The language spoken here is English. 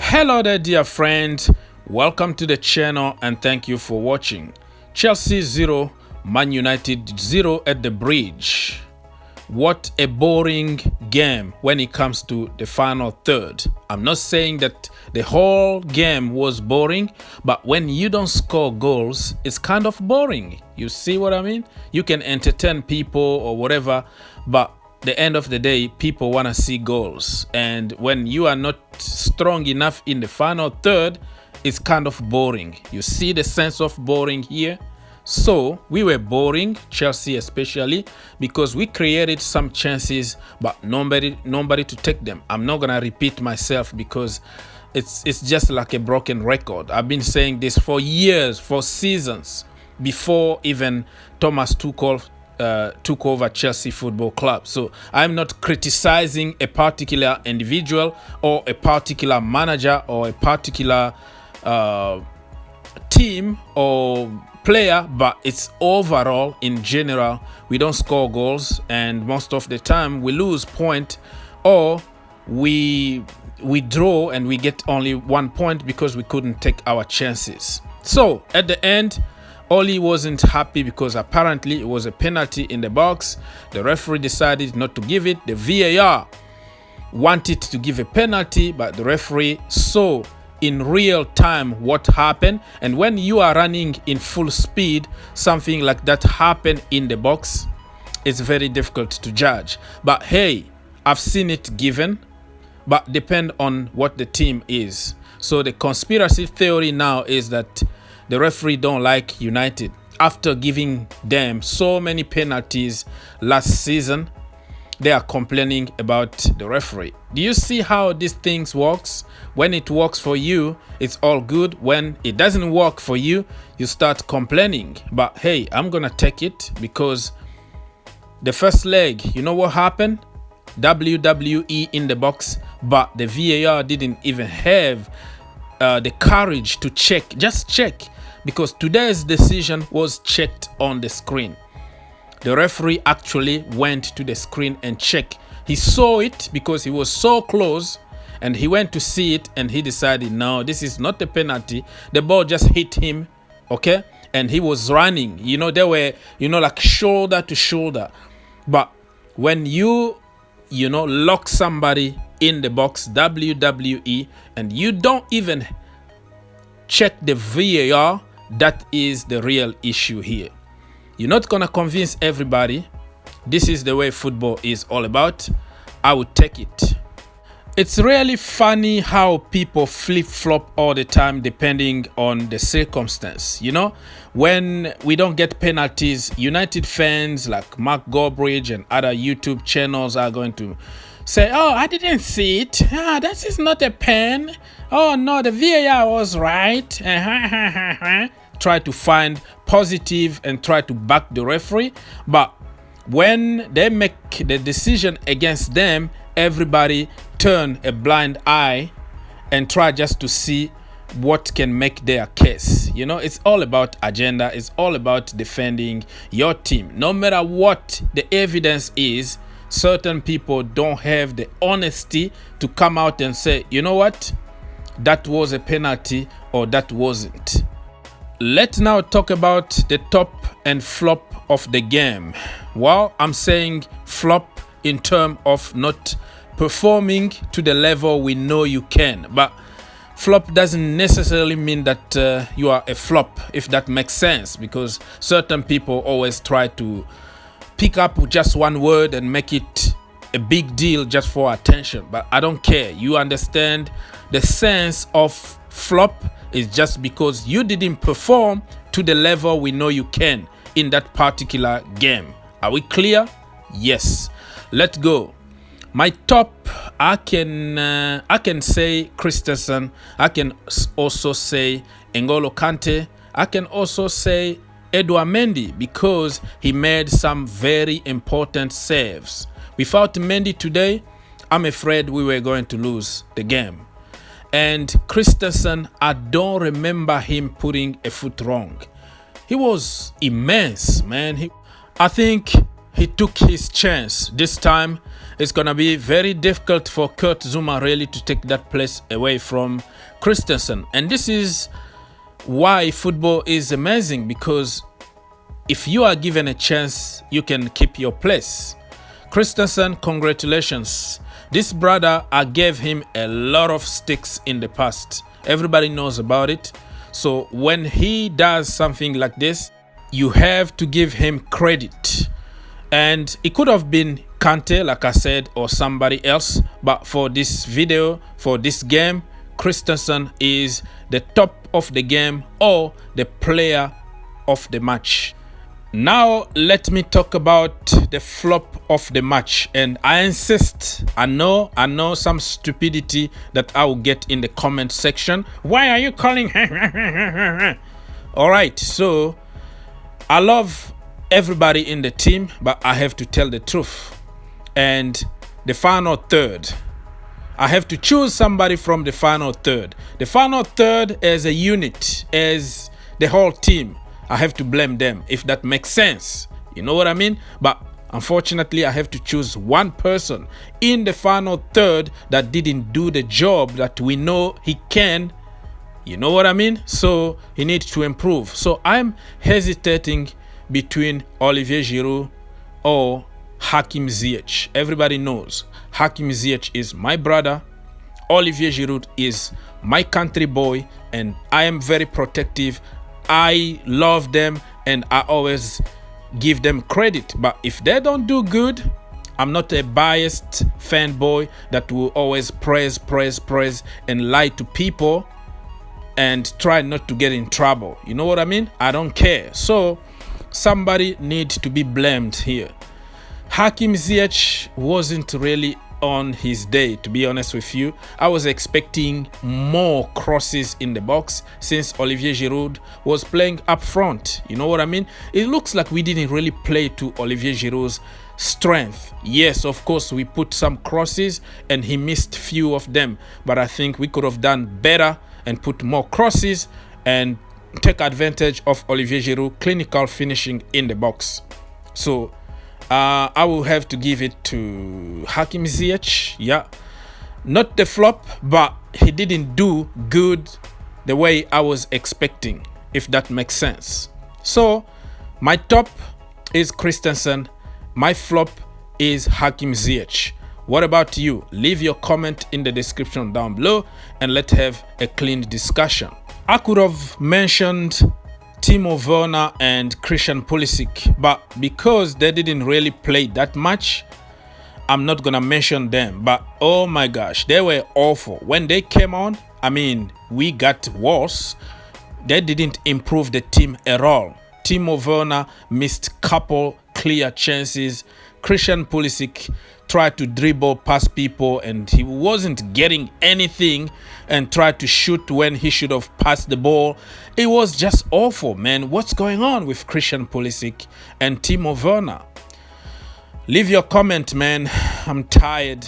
Hello there, dear friend. Welcome to the channel and thank you for watching. Chelsea 0, Man United 0 at the bridge. What a boring game when it comes to the final third. I'm not saying that the whole game was boring, but when you don't score goals, it's kind of boring. You see what I mean? You can entertain people or whatever, but the end of the day, people want to see goals. And when you are not strong enough in the final third, it's kind of boring. You see the sense of boring here? So we were boring, Chelsea especially, because we created some chances, but nobody to take them. I'm not gonna repeat myself because it's just like a broken record. I've been saying this for years, for seasons, before even Thomas Tuchel took over Chelsea Football Club. So I'm not criticizing a particular individual or a particular manager or a particular team or player, but it's overall in general we don't score goals, and most of the time we lose point or we draw and we get only 1 point because we couldn't take our chances. So at the end, Oli wasn't happy because apparently it was a penalty in the box. The referee decided not to give it. The VAR wanted to give a penalty, but the referee saw in real time what happened, and when you are running in full speed, something like that happened in the box, it's very difficult to judge. But hey, I've seen it given, but depend on what the team is. So the conspiracy theory now is that the referee don't like United after giving them so many penalties last season. They are complaining about the referee. Do you see how these things works? When it works for you, it's all good. When it doesn't work for you, you start complaining. But hey, I'm gonna take it because the first leg, you know what happened? WWE in the box, but the VAR didn't even have the courage to check. Just check, because today's decision was checked on the screen. The referee actually went to the screen and checked. He saw it because he was so close, and he went to see it and he decided, no, this is not a penalty. The ball just hit him, okay? And he was running. You know, they were, like shoulder to shoulder. But when you lock somebody in the box, WWE, and you don't even check the VAR, that is the real issue here. You're not gonna convince everybody. This is the way football is all about. I would take it. It's really funny how people flip-flop all the time depending on the circumstance. When we don't get penalties, United fans like Mark Gorbridge and other YouTube channels are going to say, oh, I didn't see it. That is not a pen. Oh no, the VAR was right. Try to find positive and try to back the referee, but when they make the decision against them, everybody turn a blind eye and try just to see what can make their case. It's all about agenda. It's all about defending your team. No matter what the evidence is, certain people don't have the honesty to come out and say, you know what, that was a penalty or that wasn't. Let's now talk about the top and flop of the game. Well, I'm saying flop in terms of not performing to the level we know you can. But flop doesn't necessarily mean that you are a flop, if that makes sense, because certain people always try to pick up just one word and make it a big deal just for attention. But I don't care. You understand the sense of flop is just because you didn't perform to the level we know you can in that particular game. Are we clear? Yes. Let's go. My top, I can say Christensen. I can also say N'Golo Kante. I can also say Edouard Mendy because he made some very important saves. Without Mendy today, I'm afraid we were going to lose the game. And Christensen, I don't remember him putting a foot wrong. He was immense, man. I think he took his chance. This time, it's going to be very difficult for Kurt Zouma really to take that place away from Christensen. And this is why football is amazing, because if you are given a chance, you can keep your place. Christensen, congratulations. This brother, I gave him a lot of sticks in the past. Everybody knows about it. So when he does something like this, you have to give him credit. And it could have been Kante, like I said, or somebody else. But for this video, for this game, Christensen is the top of the game or the player of the match. Now let me talk about the flop of the match, and I insist, I know some stupidity that I will get in the comment section. Why are you calling? All right, so I love everybody in the team, but I have to tell the truth. And the final third, I have to choose somebody from the final third. The final third as a unit, as the whole team, I have to blame them, if that makes sense. You know what I mean? But unfortunately, I have to choose one person in the final third that didn't do the job that we know he can. You know what I mean? So he needs to improve. So I'm hesitating between Olivier Giroud or Hakim Ziyech. Everybody knows Hakim Ziyech is my brother. Olivier Giroud is my country boy, and I am very protective. I love them and I always give them credit. But if they don't do good, I'm not a biased fanboy that will always praise and lie to people and try not to get in trouble. You know what I mean? I don't care. So somebody needs to be blamed here. Hakim Ziyech wasn't really on his day, to be honest with you. I was expecting more crosses in the box since Olivier Giroud was playing up front. You know what I mean? It looks like we didn't really play to Olivier Giroud's strength. Yes, of course, we put some crosses and he missed few of them, but I think we could have done better and put more crosses and take advantage of Olivier Giroud clinical finishing in the box. So I will have to give it to Hakim Ziyech. Yeah, not the flop, but he didn't do good the way I was expecting, if that makes sense. So my top is Christensen, my flop is Hakim Ziyech. What about you? Leave your comment in the description down below and let's have a clean discussion. I could have mentioned Timo Werner and Christian Pulisic, but because they didn't really play that much, I'm not gonna mention them. But oh my gosh, they were awful when they came on. I mean, we got worse. They didn't improve the team at all. Timo Werner missed couple clear chances. Christian Pulisic tried to dribble past people and he wasn't getting anything, and tried to shoot when he should have passed the ball. It was just awful, man. What's going on with Christian Pulisic and Timo Werner? Leave your comment, man. I'm tired.